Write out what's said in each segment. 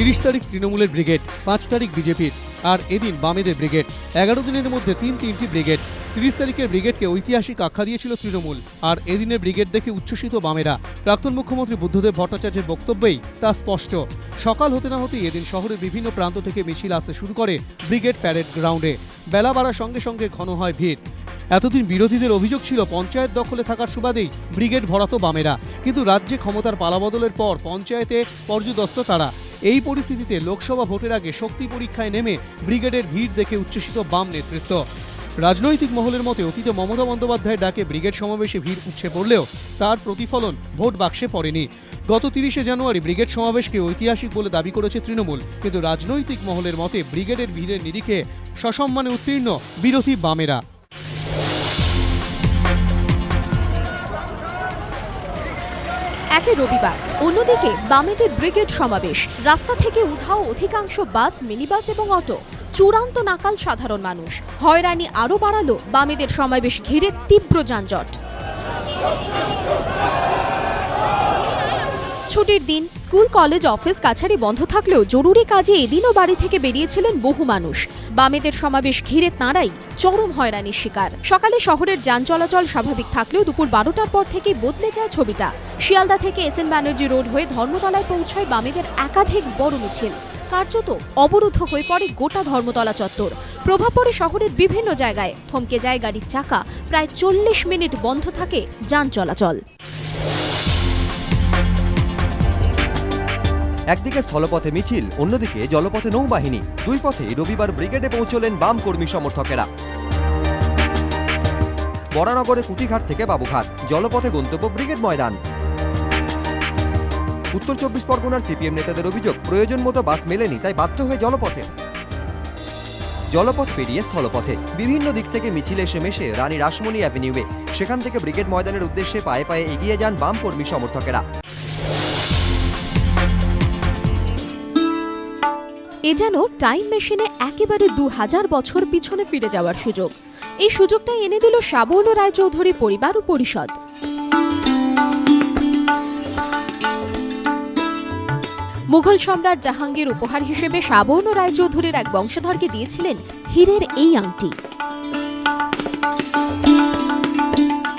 30 তারিখ তৃণমূলের ব্রিগেড, 5 তারিখ বিজেপির, আর এদিন বামেদের ব্রিগেড। 11 দিনের মধ্যে তিনটি ব্রিগেড। 30 তারিখের ব্রিগেডকে ঐতিহাসিক আখ্যা দিয়েছিল তৃণমূল, আর এদিনের ব্রিগেড দেখে উচ্ছ্বসিত বামেরা। প্রাক্তন মুখ্যমন্ত্রী বুদ্ধদেব ভট্টাচার্যের বক্তব্যেই তা স্পষ্ট। সকাল হতে না হতেই এদিন শহরের বিভিন্ন প্রান্ত থেকে মিছিল আসতে শুরু করে ব্রিগেড প্যারেড গ্রাউন্ডে। বেলা বাড়ার সঙ্গে সঙ্গে ঘন হয় ভিড়। এতদিন বিরোধীদের অভিযোগ ছিল পঞ্চায়েত দখলে থাকার সুবাদেই ব্রিগেড ভরাতো বামেরা, কিন্তু রাজ্যে ক্ষমতার পালাবদলের পর পঞ্চায়েতে পর্যুদস্ত তারা। এই পরিস্থিতিতে লোকসভা ভোটের আগে শক্তি পরীক্ষায় নেমে ব্রিগেডের ভিড় দেখে উচ্ছ্বসিত বাম নেতৃত্ব। রাজনৈতিক মহলের মতে অতীতে মমতা বন্দ্যোপাধ্যায়ের ডাকে ব্রিগেড সমাবেশে ভিড় উঠছে পড়লেও তার প্রতিফলন ভোট বাক্সে পড়েনি। গত 30শে জানুয়ারি ব্রিগেড সমাবেশকে ঐতিহাসিক বলে দাবি করেছে তৃণমূল, কিন্তু রাজনৈতিক মহলের মতে ব্রিগেডের ভিড়ের নিরিখে সসম্মানে উত্তীর্ণ বিরোধী বামেরা। একে রবিবার, অন্যদিকে বামেদের ব্রিগেড সমাবেশ। রাস্তা থেকে উধাও অধিকাংশ বাস, মিনিবাস এবং অটো। চূড়ান্ত নাকাল সাধারণ মানুষ। হয়রানি আরও বাড়ালো বামেদের সমাবেশ ঘিরে তীব্র যানজট। ছুটির দিন, স্কুল, কলেজ, অফিস কাছারি বন্ধ থাকলেও জরুরি কাজে এদিনও বাড়ি থেকে বেরিয়েছিলেন বহু মানুষ। বামেদের সমাবেশ ঘিরে তাঁরাই চরম হয়রানির শিকার। সকালে শহরের যান চলাচল স্বাভাবিক থাকলেও দুপুর 12টার পর থেকেই বদলে যায় ছবিটা। শিয়ালদা থেকে এসএন ব্যানার্জি রোড হয়ে ধর্মতলায় পৌঁছায় বামেদের একাধিক বড় মিছিল। কার্যত অবরুদ্ধ হয়ে পড়ে গোটা ধর্মতলা চত্বর। প্রভাব পড়ে শহরের বিভিন্ন জায়গায়। থমকে যায় গাড়ির চাকা। প্রায় 40 মিনিট বন্ধ থাকে যান চলাচল। একদিকে স্থলপথে মিছিল, অন্যদিকে জলপথে নৌবাহিনী। দুই পথে রবিবার ব্রিগেডে পৌঁছলেন বাম কর্মী সমর্থকেরা। বরানগরে কুটিঘাট থেকে বাবুঘাট, জলপথে গন্তব্য ব্রিগেড ময়দান। উত্তর 24 পরগনার সিপিএম নেতাদের অভিযোগ, প্রয়োজন মতো বাস মেলেনি, তাই বাধ্য হয়ে জলপথ পেরিয়ে স্থলপথে বিভিন্ন দিক থেকে মিছিল এসে মেশে রানী রাসমণি অ্যাভিনিউয়ে। সেখান থেকে ব্রিগেড ময়দানের উদ্দেশ্যে পায়ে পায়ে এগিয়ে যান বাম কর্মী সমর্থকেরা। এ যেন টাইম মেশিনে একেবারে 2000 বছর পিছনে ফিরে যাওয়ার সুযোগ। এই সুযোগটা এনে দিল সাবর্ণ রায়চৌধুরী পরিবার ও পরিষদ। মুঘল সম্রাট জাহাঙ্গীর উপহার হিসেবে সাবর্ণ রায়চৌধুরীর এক বংশধরকে দিয়েছিলেন হীরের এই আংটি।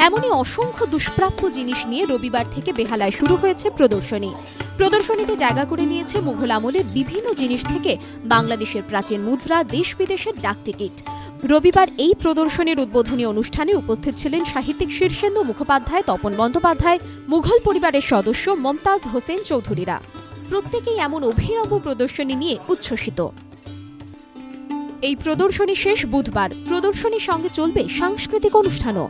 এমনই অসংখ্য দুষ্প্রাপ্য জিনিস নিয়ে রবিবার থেকে বেহালায় শুরু হয়েছে প্রদর্শনীতে জায়গা করে নিয়েছে মুঘল আমলের বিভিন্ন জিনিস থেকে বাংলাদেশের প্রাচীন মুদ্রা, দেশ বিদেশের ডাকটিকিট। রবিবার এই প্রদর্শনীর উদ্বোধনী অনুষ্ঠানে উপস্থিত ছিলেন সাহিত্যিক শীর্ষেন্দু মুখোপাধ্যায়, তপন বন্দ্যোপাধ্যায়, মুঘল পরিবারের সদস্য মমতাজ হোসেন চৌধুরীরা। প্রত্যেকেই এমন অভিনব প্রদর্শনী নিয়ে উচ্ছ্বসিত। এই প্রদর্শনী শেষ বুধবার। প্রদর্শনীর সঙ্গে চলবে সাংস্কৃতিক অনুষ্ঠানও।